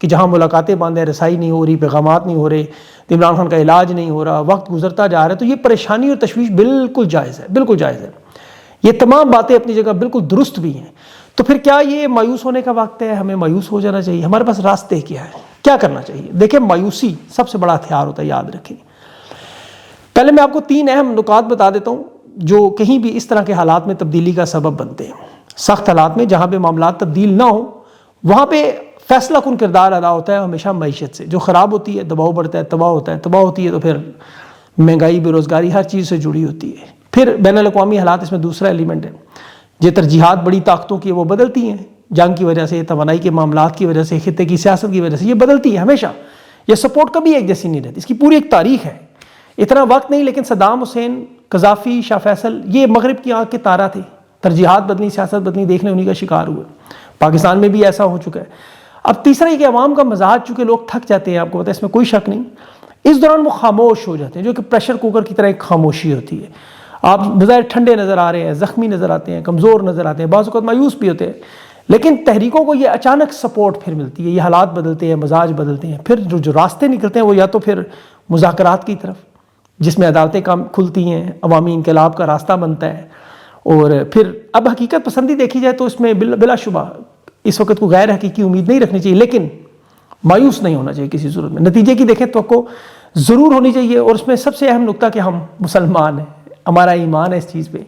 کہ جہاں ملاقاتیں بند ہیں، رسائی نہیں ہو رہی، پیغامات نہیں ہو رہے، عمران خان کا علاج نہیں ہو رہا، وقت گزرتا جا رہا ہے، تو یہ پریشانی اور تشویش بالکل جائز ہے، بالکل جائز ہے. یہ تمام باتیں اپنی جگہ بالکل درست بھی ہیں. تو پھر کیا یہ مایوس ہونے کا وقت ہے؟ ہمیں مایوس ہو جانا چاہیے؟ ہمارے پاس راستے کیا ہے؟ کیا کرنا چاہیے؟ دیکھیں، مایوسی سب سے بڑا ہتھیار ہوتا ہے، یاد رکھیں. پہلے میں آپ کو 3 اہم نکات بتا دیتا ہوں جو کہیں بھی اس طرح کے حالات میں تبدیلی کا سبب بنتے ہیں. سخت حالات میں جہاں پہ معاملات تبدیل نہ ہو، وہاں پہ فیصلہ کن کردار ادا ہوتا ہے ہمیشہ معیشت سے. جو خراب ہوتی ہے دباؤ بڑھتا ہے، تباہ ہوتا ہے، تباہ ہوتی ہے تو پھر مہنگائی، بے روزگاری ہر چیز سے جڑی ہوتی ہے. پھر بین الاقوامی حالات اس میں دوسرا ایلیمنٹ ہے. یہ ترجیحات بڑی طاقتوں کی وہ بدلتی ہیں، جنگ کی وجہ سے، توانائی کے معاملات کی وجہ سے، خطے کی سیاست کی وجہ سے، یہ بدلتی ہے ہمیشہ. یہ سپورٹ کبھی ایک جیسی نہیں رہتی، اس کی پوری ایک تاریخ ہے. اتنا وقت نہیں، لیکن صدام حسین، قذافی، شاہ فیصل، یہ مغرب کی آنکھ کے تارا تھے. ترجیحات بدلی، سیاست بدلی، دیکھنے انہی کا شکار ہوئے. پاکستان میں بھی ایسا ہو چکا ہے. اب تیسرا یہ کہ عوام کا مزاج، چونکہ لوگ تھک جاتے ہیں، آپ کو پتہ ہے، اس میں کوئی شک نہیں، اس دوران وہ خاموش ہو جاتے ہیں، جو کہ پریشر کوکر کی طرح ایک خاموشی ہوتی ہے. آپ بظاہر ٹھنڈے نظر آ رہے ہیں، زخمی نظر آتے ہیں، کمزور نظر آتے ہیں، بعض اوقات مایوس بھی ہوتے ہیں، لیکن تحریکوں کو یہ اچانک سپورٹ پھر ملتی ہے. یہ حالات بدلتے ہیں، مزاج بدلتے ہیں، پھر جو راستے نکلتے ہیں وہ یا تو پھر مذاکرات کی طرف، جس میں عدالتیں کام کھلتی ہیں، عوامی انقلاب کا راستہ بنتا ہے. اور پھر اب حقیقت پسندی دیکھی جائے تو اس میں بلا شبہ اس وقت کو غیر حقیقی امید نہیں رکھنی چاہیے، لیکن مایوس نہیں ہونا چاہیے کسی صورت میں. نتیجے کی دیکھیں توقع ضرور ہونی چاہیے، اور اس میں سب سے اہم نقطہ کہ ہم مسلمان ہیں، ہمارا ایمان ہے اس چیز پہ.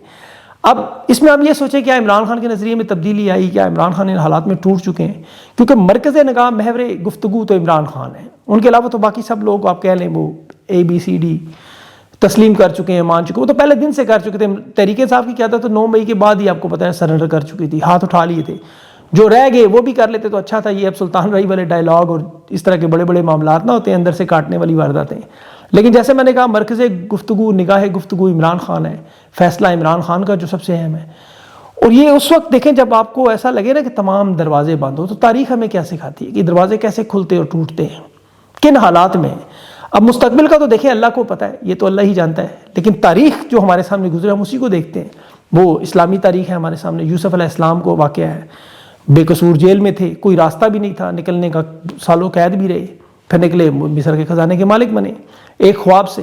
اب اس میں آپ یہ سوچیں کیا عمران خان کے نظریے میں تبدیلی آئی؟ کیا عمران خان ان حالات میں ٹوٹ چکے ہیں؟ کیونکہ مرکز نگاہ، محور گفتگو تو عمران خان ہے. ان کے علاوہ تو باقی سب لوگ آپ کہہ لیں وہ ABCD تسلیم کر چکے ہیں، مان چکے، وہ تو پہلے دن سے کر چکے تھے. تحریک انصاف کی کیا تھا تو 9 مئی کے بعد ہی آپ کو پتہ ہے سرنڈر کر چکی تھی، ہاتھ اٹھا لیے تھے. جو رہ گئے وہ بھی کر لیتے تو اچھا تھا. یہ اب سلطان رائی والے ڈائلاگ اور اس طرح کے بڑے بڑے معاملات نہ ہوتے ہیں، اندر سے کاٹنے والی وارداتیں. لیکن جیسے میں نے کہا، مرکز گفتگو، نگاہ گفتگو عمران خان ہے، فیصلہ عمران خان کا جو سب سے اہم ہے. اور یہ اس وقت دیکھیں جب آپ کو ایسا لگے نا کہ تمام دروازے بند ہو، تو تاریخ ہمیں کیا سکھاتی ہے کہ دروازے کیسے کھلتے اور ٹوٹتے ہیں، کن حالات میں. اب مستقبل کا تو دیکھیں اللہ کو پتہ ہے، یہ تو اللہ ہی جانتا ہے، لیکن تاریخ جو ہمارے سامنے گزرے ہم اسی کو دیکھتے ہیں. وہ اسلامی تاریخ ہے ہمارے سامنے. یوسف علیہ السلام کو واقعہ ہے، بے قصور جیل میں تھے، کوئی راستہ بھی نہیں تھا نکلنے کا، سالوں قید بھی رہے، پھر نکلے، مصر کے خزانے کے مالک بنے ایک خواب سے.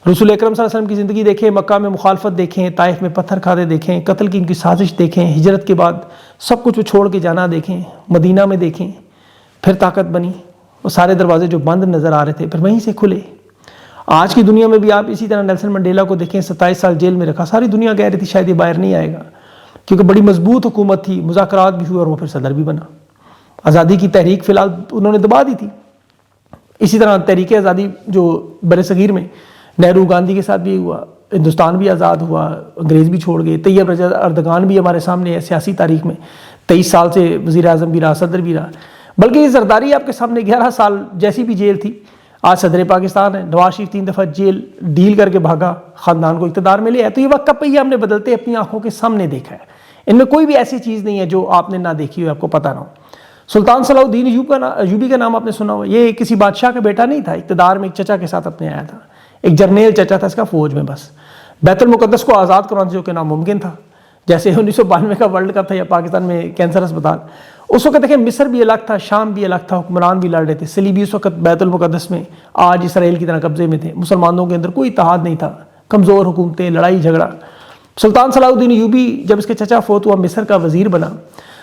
رسول اکرم صلی اللہ علیہ وسلم کی زندگی دیکھیں، مکہ میں مخالفت دیکھیں، طائف میں پتھر کھاتے دیکھیں، قتل کی ان کی سازش دیکھیں، ہجرت کے بعد سب کچھ چھوڑ کے جانا دیکھیں، مدینہ میں دیکھیں، پھر طاقت بنی. وہ سارے دروازے جو بند نظر آ رہے تھے پھر وہیں سے کھلے. آج کی دنیا میں بھی آپ اسی طرح نیلسن منڈیلا کو دیکھیں، 27 سال جیل میں رکھا، ساری دنیا کہہ رہی تھی شاید یہ باہر نہیں آئے گا، کیونکہ بڑی مضبوط حکومت تھی، مذاکرات بھی ہوئے، اور وہ پھر صدر بھی بنا. آزادی کی تحریک فی الحال انہوں نے دبا دی تھی. اسی طرح تحریک آزادی جو بر صغیر میں نہرو گاندھی کے ساتھ بھی ہوا، ہندوستان بھی آزاد ہوا، انگریز بھی چھوڑ گئے. طیب رجب اردگان بھی ہمارے سامنے ہے سیاسی تاریخ میں، 23 سال سے وزیر اعظم بھی رہا، صدر بھی رہا. بلکہ یہ زرداری آپ کے سامنے 11 سال جیسی بھی جیل تھی، آج صدر پاکستان ہے. نواز شریف 3 دفعہ جیل ڈیل کر کے بھاگا، خاندان کو اقتدار میں لے آیا. تو یہ وقت کب پہ ہم نے بدلتے اپنی آنکھوں کے سامنے دیکھا ہے. ان میں کوئی بھی ایسی چیز نہیں ہے جو آپ نے نہ دیکھی ہو، آپ کو پتہ نہ ہو. سلطان صلاح الدین ایوبی کا نام آپ نے سنا ہو. یہ کسی بادشاہ کا بیٹا نہیں تھا، اقتدار میں ایک چچا کے ساتھ اپنے آیا تھا، ایک جرنیل چچا تھا اس کا فوج میں. بس بیت المقدس کو آزاد کرانا جو کہ ناممکن تھا، جیسے 1992 کا ورلڈ کپ تھا یا پاکستان میں کینسر اسپتال. اس وقت دیکھیں مصر بھی الگ تھا، شام بھی الگ تھا، حکمران بھی لڑ رہے تھے. صلیبی اس وقت بیت المقدس میں آج اسرائیل کی طرح قبضے میں تھے. مسلمانوں کے اندر کوئی اتحاد نہیں تھا، کمزور حکومتیں، لڑائی جھگڑا. سلطان صلاح الدین ایوبی جب اس کے چچا فوت ہوا، مصر کا وزیر بنا،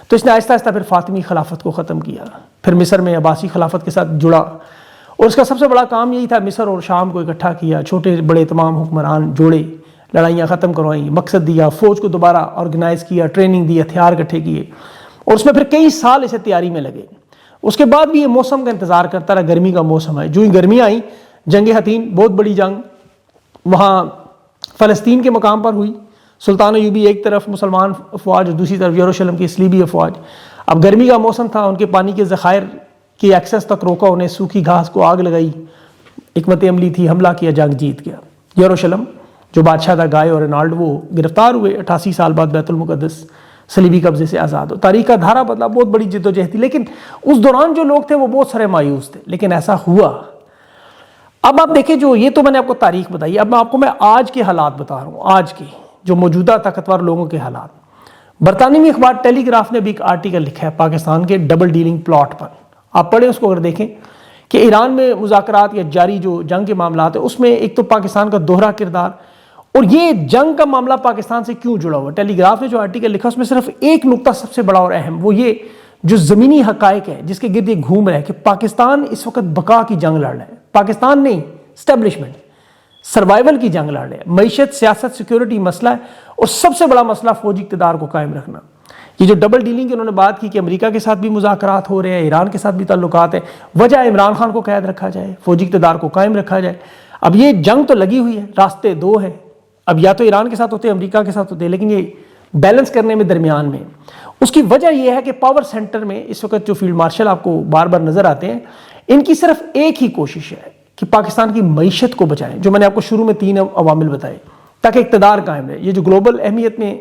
تو اس نے آہستہ آہستہ پھر فاطمی خلافت کو ختم کیا، پھر مصر میں عباسی خلافت کے ساتھ جڑا. اور اس کا سب سے بڑا کام یہی تھا، مصر اور شام کو اکٹھا کیا، چھوٹے بڑے تمام حکمران جوڑے، لڑائیاں ختم کروائیں، مقصد دیا، فوج کو دوبارہ آرگنائز کیا، ٹریننگ دی، ہتھیار اکٹھے کیے. اور اس میں پھر کئی سال اسے تیاری میں لگے. اس کے بعد بھی یہ موسم کا انتظار کرتا رہا، گرمی کا موسم آئے. جو ہی گرمیاں آئیں، جنگ حتین، بہت بڑی جنگ وہاں فلسطین کے مقام پر ہوئی. سلطان ایوبی ایک طرف مسلمان افواج اور دوسری طرف یروشلم کی صلیبی افواج. اب گرمی کا موسم تھا، ان کے پانی کے ذخائر کی ایکسس تک روکا، انہیں سوکھی گھاس کو آگ لگائی، حکمت عملی تھی، حملہ کیا، جنگ جیت گیا. یروشلم جو بادشاہ تھا گائے اور رینالڈ، وہ گرفتار ہوئے. 88 سال بعد بیت المقدس صلیبی قبضے سے آزاد ہو. تاریخ کا دھارا بدلا، بہت بڑی جد و جہد تھی. لیکن اس دوران جو لوگ تھے وہ بہت سارے مایوس تھے، لیکن ایسا ہوا. اب آپ دیکھیں، جو یہ تو میں نے آپ کو تاریخ بتائی، اب میں آپ کو آج کے حالات بتا رہا ہوں، آج کے جو موجودہ طاقتور لوگوں کے حالات. برطانوی اخبار ٹیلی گراف نے بھی ایک آرٹیکل لکھا ہے پاکستان کے ڈبل ڈیلنگ پلاٹ پر. آپ پڑھیں اس کو اگر دیکھیں کہ ایران میں مذاکرات یا جاری جو جنگ کے معاملات ہیں اس میں ایک تو پاکستان کا دوہرا کردار، اور یہ جنگ کا معاملہ پاکستان سے کیوں جڑا ہوا ہے۔ ٹیلی گراف نے جو آرٹیکل لکھا اس میں صرف ایک نقطہ سب سے بڑا اور اہم، وہ یہ جو زمینی حقائق ہے جس کے گرد یہ گھوم رہا ہے کہ پاکستان اس وقت بقا کی جنگ لڑ رہا ہے، پاکستان نہیں، اسٹیبلشمنٹ سروائیول کی جنگ لڑ رہے ہیں، معیشت، سیاست، سیکیورٹی مسئلہ ہے، اور سب سے بڑا مسئلہ فوجی اقتدار کو قائم رکھنا۔ یہ جو ڈبل ڈیلنگ کی انہوں نے بات کی کہ امریکہ کے ساتھ بھی مذاکرات ہو رہے ہیں، ایران کے ساتھ بھی تعلقات ہیں، وجہ عمران خان کو قید رکھا جائے، فوجی اقتدار کو قائم رکھا جائے۔ اب یہ جنگ تو لگی ہوئی ہے، راستے دو ہیں، اب یا تو ایران کے ساتھ ہوتے ہیں، امریکہ کے ساتھ ہوتے ہیں، لیکن یہ بیلنس کرنے میں درمیان میں اس کی وجہ یہ ہے کہ پاور سینٹر میں اس وقت جو فیلڈ مارشل آپ کو بار بار نظر آتے ہیں، ان کی صرف ایک ہی کوشش ہے کہ پاکستان کی معیشت کو بچائیں، جو میں نے آپ کو شروع میں 3 عوامل بتائے، تاکہ اقتدار قائم رہے۔ یہ جو گلوبل اہمیت میں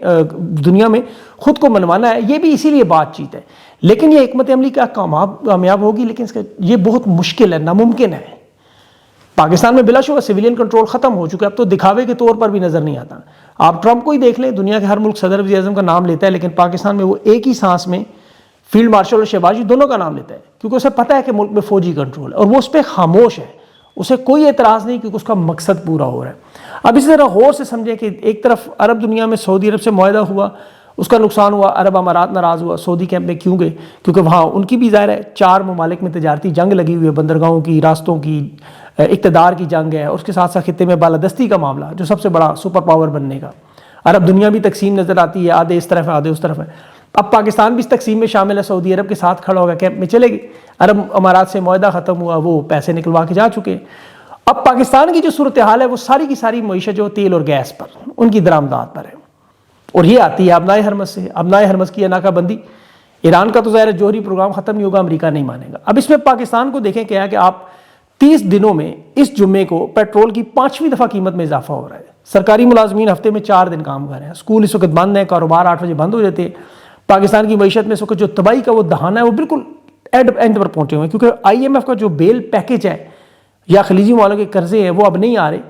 دنیا میں خود کو منوانا ہے، یہ بھی اسی لیے بات چیت ہے، لیکن یہ حکمت عملی کا کامیاب ہوگی، لیکن اس کا یہ بہت مشکل ہے، ناممکن ہے۔ پاکستان میں بلا شبہ سویلین کنٹرول ختم ہو چکا ہے، اب تو دکھاوے کے طور پر بھی نظر نہیں آتا۔ آپ ٹرمپ کو ہی دیکھ لیں، دنیا کے ہر ملک صدر وزیر اعظم کا نام لیتا ہے، لیکن پاکستان میں وہ ایک ہی سانس میں فیلڈ مارشل اور شہباز شریف دونوں کا نام لیتا ہے، کیونکہ اسے پتہ ہے کہ ملک میں فوجی کنٹرول ہے، اور وہ اس پہ خاموش ہے، اسے کوئی اعتراض نہیں، کیونکہ اس کا مقصد پورا ہو رہا ہے۔ اب اسی طرح غور سے سمجھیں کہ ایک طرف عرب دنیا میں سعودی عرب سے معاہدہ ہوا، اس کا نقصان ہوا، عرب امارات ناراض ہوا، سعودی کیمپ میں کیوں گئے؟ کیونکہ وہاں ان کی بھی ظاہر ہے 4 ممالک میں تجارتی جنگ لگی ہوئی ہے، بندرگاہوں کی، راستوں کی، اقتدار کی جنگ ہے، اور اس کے ساتھ ساتھ خطے میں بالادستی کا معاملہ جو سب سے بڑا سپر پاور بننے کا۔ عرب دنیا بھی تقسیم نظر آتی ہے، آدھے اس طرف ہے، آدھے اس طرف ہے۔ اب پاکستان بھی اس تقسیم میں شامل ہے، سعودی عرب کے ساتھ کھڑا ہوگا، کیمپ میں چلے گئے، عرب امارات سے معاہدہ ختم ہوا، وہ پیسے نکلوا کے جا چکے۔ اب پاکستان کی جو صورتحال ہے وہ ساری کی ساری معیشت جو تیل اور گیس پر، ان کی درآمدات پر ہے، اور یہ آتی ہے ابنائے حرمز سے۔ ابنائے حرمز کی ناکہ بندی، ایران کا تو ظاہر ہے جوہری پروگرام ختم نہیں ہوگا، امریکہ نہیں مانے گا۔ اب اس میں پاکستان کو دیکھیں کیا ہے کہ آپ 30 دنوں میں اس جمعے کو پیٹرول کی 5ویں دفعہ قیمت میں اضافہ ہو رہا ہے۔ سرکاری ملازمین ہفتے میں 4 دن کام کر رہے ہیں، اسکول اس وقت بند ہیں، کاروبار 8 بجے بند ہو جاتے ہیں۔ پاکستان کی معیشت میں اس وقت جو تباہی کا وہ دہانہ ہے وہ بالکل اینڈ پر پہنچے ہوئے ہیں، کیونکہ IMF کا جو بیل پیکج ہے یا خلیجی ممالک کے قرضے ہیں وہ اب نہیں آ رہے۔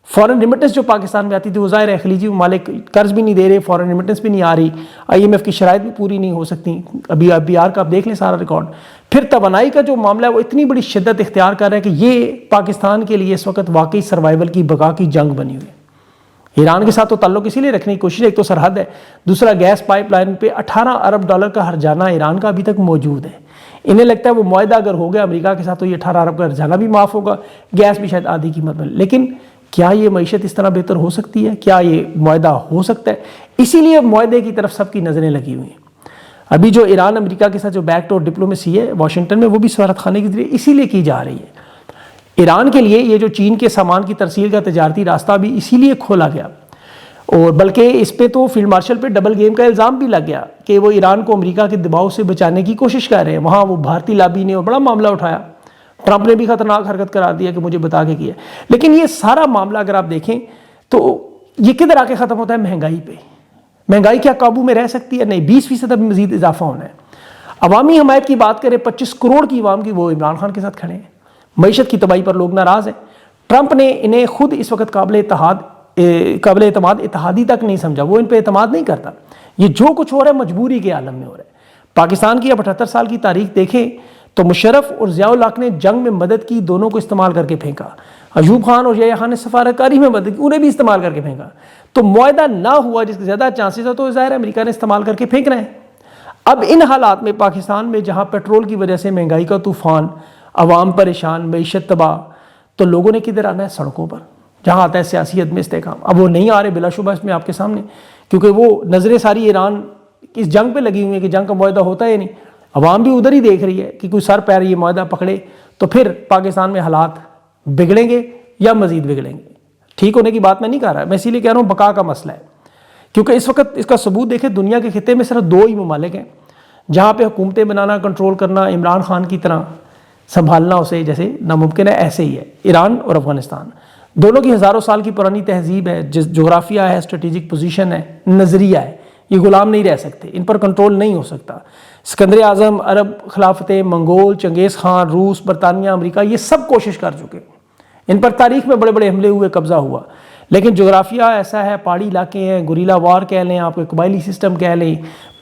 فورن ریمیٹنس جو پاکستان میں آتی تھی وہ ظاہر ہے خلیجی ممالک قرض بھی نہیں دے رہے، فورن ریمیٹنس بھی نہیں آ رہی، IMF کی شرائط بھی پوری نہیں ہو سکتی۔ ابھی IPR کا آپ دیکھ لیں سارا ریکارڈ۔ پھر توانائی کا جو معاملہ ہے وہ اتنی بڑی شدت اختیار کر رہا ہے کہ یہ پاکستان کے لیے اس وقت واقعی سروائیول کی بقا کی جنگ بنی ہوئی ہے۔ ایران کے ساتھ تو تعلق اسی لیے رکھنے کی کوشش ہے، ایک تو سرحد ہے، دوسرا گیس پائپ لائن پہ $18 ارب کا ہرجانہ ایران کا ابھی تک موجود ہے۔ انہیں لگتا ہے وہ معاہدہ اگر ہو گیا امریکہ کے ساتھ تو یہ 18 ارب کا ہرجانہ بھی معاف ہوگا، گیس بھی شاید آدھی قیمت میں۔ لیکن کیا یہ معیشت اس طرح بہتر ہو سکتی ہے؟ کیا یہ معاہدہ ہو سکتا ہے؟ اسی لیے معاہدے کی طرف سب کی نظریں لگی ہوئی ہیں۔ ابھی جو ایران امریکہ کے ساتھ جو بیک ڈور ڈپلومیسی ہے واشنگٹن میں، وہ بھی سفارت خانے کے ذریعے اسی لیے کی جا رہی ہے۔ ایران کے لیے یہ جو چین کے سامان کی ترسیل کا تجارتی راستہ بھی اسی لیے کھولا گیا، اور بلکہ اس پہ تو فیلڈ مارشل پہ ڈبل گیم کا الزام بھی لگ گیا کہ وہ ایران کو امریکہ کے دباؤ سے بچانے کی کوشش کر رہے ہیں۔ وہاں وہ بھارتی لابی نے بڑا معاملہ اٹھایا، ٹرمپ نے بھی خطرناک حرکت قرار دیا کہ مجھے بتا کے کیا۔ لیکن یہ سارا معاملہ اگر آپ دیکھیں تو یہ کدھر آ کے ختم ہوتا ہے؟ مہنگائی پہ۔ مہنگائی کیا قابو میں رہ سکتی ہے؟ نہیں، 20% ابھی مزید اضافہ ہونا ہے۔ عوامی حمایت کی بات کریں، 25 کروڑ کی عوام کی، وہ عمران خان کے ساتھ کھڑے ہیں۔ معیشت کی تباہی پر لوگ ناراض ہیں۔ ٹرمپ نے انہیں خود اس وقت قابل اعتماد اتحادی تک نہیں سمجھا، وہ ان پہ اعتماد نہیں کرتا۔ یہ جو کچھ ہو رہا ہے مجبوری کے عالم میں ہو رہا ہے۔ پاکستان کی اب 78 سال کی تاریخ دیکھیں تو مشرف اور ضیاء الحق نے جنگ میں مدد کی، دونوں کو استعمال کر کے پھینکا۔ ایوب خان اور یحییٰ خان نے سفارتکاری میں مدد کی، انہیں بھی استعمال کر کے پھینکا۔ تو معاہدہ نہ ہوا جس کے زیادہ چانسز ہے، تو ظاہر ہے امریکہ نے استعمال کر کے پھینک رہے ہیں۔ اب ان حالات میں پاکستان میں جہاں پیٹرول کی وجہ سے مہنگائی کا طوفان، عوام پریشان، معیشت تباہ، تو لوگوں نے کدھر آنا ہے؟ سڑکوں پر، جہاں آتا ہے سیاسی عدم استحکام۔ اب وہ نہیں آ رہے بلا شبہ اس میں آپ کے سامنے، کیونکہ وہ نظریں ساری ایران اس جنگ پہ لگی ہوئی ہیں کہ جنگ کا معاہدہ ہوتا ہے نہیں۔ عوام بھی ادھر ہی دیکھ رہی ہے کہ کوئی سر پیر یہ معاہدہ پکڑے تو پھر پاکستان میں حالات بگڑیں گے یا مزید بگڑیں گے۔ ٹھیک ہونے کی بات میں نہیں کہہ رہا، میں اسی لیے کہہ رہا ہوں بقا کا مسئلہ ہے، کیونکہ اس وقت اس کا ثبوت دیکھیں، دنیا کے خطے میں صرف 2 ہی ممالک ہیں جہاں پہ حکومتیں بنانا، کنٹرول کرنا عمران خان کی طرح سنبھالنا اسے جیسے ناممکن ہے، ایسے ہی ہے ایران اور افغانستان۔ دونوں کی ہزاروں سال کی پرانی تہذیب ہے، جغرافیہ ہے، اسٹریٹجک پوزیشن ہے، نظریہ ہے، یہ غلام نہیں رہ سکتے، ان پر کنٹرول نہیں ہو سکتا۔ سکندر اعظم، عرب خلافتیں، منگول، چنگیز خان، روس، برطانیہ، امریکہ، یہ سب کوشش کر چکے، ان پر تاریخ میں بڑے بڑے حملے ہوئے، قبضہ ہوا، لیکن جغرافیہ ایسا ہے، پہاڑی علاقے ہیں، گوریلا وار کہہ لیں، آپ کو قبائلی سسٹم کہہ لیں،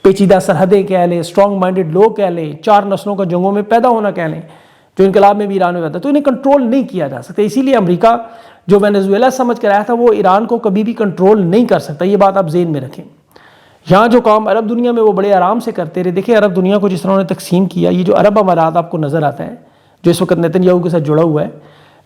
پیچیدہ سرحدیں کہہ لیں، اسٹرانگ مائنڈڈ لوگ کہہ لیں، 4 نسلوں کا جنگوں میں پیدا ہونا کہہ لیں، جو انقلاب میں بھی ایران میں ہوتا ہے، تو انہیں کنٹرول نہیں کیا جا سکتا. اسی لیے امریکہ جو وینزویلا سمجھ کر آیا تھا وہ ایران کو کبھی بھی کنٹرول نہیں کر سکتا. یہ بات آپ ذہن میں رکھیں. یہاں جو کام عرب دنیا میں وہ بڑے آرام سے کرتے رہے. دیکھیں عرب دنیا کو جس طرح انہوں نے تقسیم کیا، یہ جو عرب امارات آپ کو نظر آتا ہے جو اس وقت نیتن یاہو کے ساتھ جڑا ہوا ہے،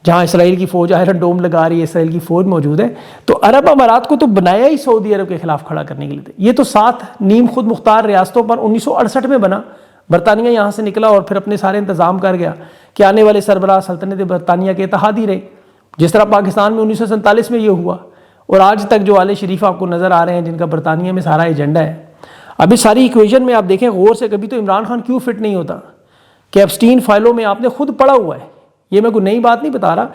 جہاں اسرائیل کی فوج آئرن ڈوم لگا رہی ہے، اسرائیل کی فوج موجود ہے، تو عرب امارات کو تو بنایا ہی سعودی عرب کے خلاف کھڑا کرنے کے لیے. یہ تو 7 نیم خود مختار ریاستوں پر 1968 میں بنا. برطانیہ یہاں سے نکلا اور پھر اپنے سارے انتظام کر گیا کہ آنے والے سربراہ سلطنت برطانیہ کے اتحادی رہے. جس طرح پاکستان میں 1947 میں یہ ہوا، اور آج تک جو آل شریف آپ کو نظر آ رہے ہیں جن کا برطانیہ میں سارا ایجنڈا ہے. ابھی ساری ایکویشن میں آپ دیکھیں غور سے، کبھی تو عمران خان کیوں فٹ نہیں ہوتا کہ ایپسٹین فائلوں میں آپ نے خود پڑھا ہوا ہے. یہ میں کوئی نئی بات نہیں بتا رہا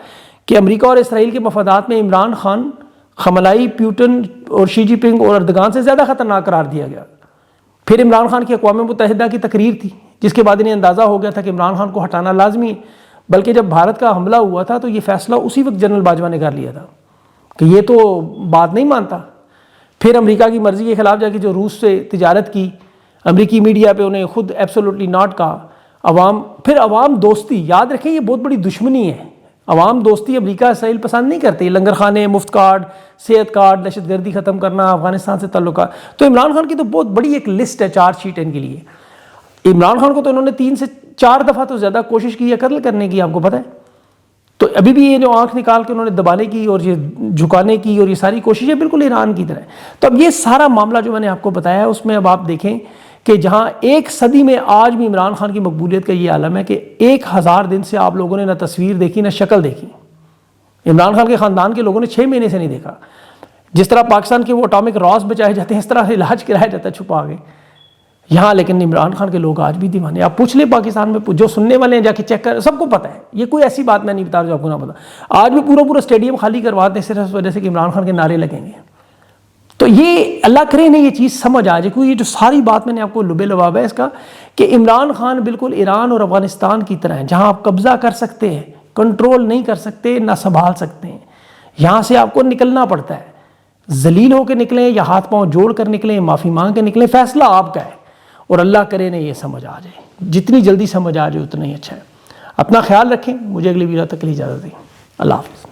کہ امریکہ اور اسرائیل کے مفادات میں عمران خان خملائی، پیوٹن اور شی جی پنگ اور اردگان سے زیادہ خطرناک قرار دیا گیا. پھر عمران خان کی اقوام متحدہ کی تقریر تھی جس کے بعد انہیں اندازہ ہو گیا تھا کہ عمران خان کو ہٹانا لازمی ہے. بلکہ جب بھارت کا حملہ ہوا تھا تو یہ فیصلہ اسی وقت جنرل باجوہ نے کر لیا تھا کہ یہ تو بات نہیں مانتا. پھر امریکہ کی مرضی کے خلاف جا کے جو روس سے تجارت کی، امریکی میڈیا پہ انہیں خود ایبسولوٹلی ناٹ کہا. پھر عوام دوستی، یاد رکھیں یہ بہت بڑی دشمنی ہے. عوام دوستی امریکہ اسرائیل پسند نہیں کرتے. لنگر خانے، مفت کارڈ، صحت کارڈ، دہشت گردی ختم کرنا، افغانستان سے تعلقات. تو عمران خان کی تو بہت بڑی ایک لسٹ ہے، چارج شیٹ ان کے لیے. عمران خان کو تو انہوں نے 3 سے 4 دفعہ تو زیادہ کوشش کی ہے قتل کرنے کی، آپ کو پتہ ہے. تو ابھی بھی یہ جو آنکھ نکال کے انہوں نے دبانے کی اور یہ جھکانے کی اور یہ ساری کوششیں بالکل ایران کی طرح ہے. تو اب یہ سارا معاملہ جو میں نے آپ کو بتایا ہے اس میں اب آپ دیکھیں کہ جہاں 1 صدی میں آج بھی عمران خان کی مقبولیت کا یہ عالم ہے کہ 1000 دن سے آپ لوگوں نے نہ تصویر دیکھی نہ شکل دیکھی. عمران خان کے خاندان کے لوگوں نے 6 مہینے سے نہیں دیکھا. جس طرح پاکستان کے وہ اٹامک راز بچائے جاتے ہیں اس طرح علاج کرایا جاتا ہے چھپا کے یہاں. لیکن عمران خان کے لوگ آج بھی دیوانے. آپ پوچھ لیں پاکستان میں جو سننے والے ہیں جا کے چیک کر، سب کو پتہ ہے. یہ کوئی ایسی بات میں نہیں بتا رہا جو آپ کو نہ پتا. آج بھی پورا اسٹیڈیم خالی کرواتے ہیں صرف اس وجہ سے کہ عمران خان کے نعرے لگیں گے. تو یہ اللہ کرے انہیں یہ چیز سمجھ آ جائے. کیونکہ یہ جو ساری بات میں نے آپ کو لبے لباب ہے اس کا کہ عمران خان بالکل ایران اور افغانستان کی طرح ہیں جہاں آپ قبضہ کر سکتے ہیں، کنٹرول نہیں کر سکتے، نہ سنبھال سکتے ہیں. یہاں سے آپ کو نکلنا پڑتا ہے. ذلیل ہو کے نکلیں یا ہاتھ پاؤں جوڑ کر نکلیں، معافی مانگ کے نکلیں، فیصلہ آپ کا ہے. اور اللہ کرے انہیں یہ سمجھ آ جائے. جتنی جلدی سمجھ آ جائے اتنا ہی اچھا ہے. اپنا خیال رکھیں. مجھے اگلی ویڈیو تک کے لیے اجازت دیں. اللہ حافظ.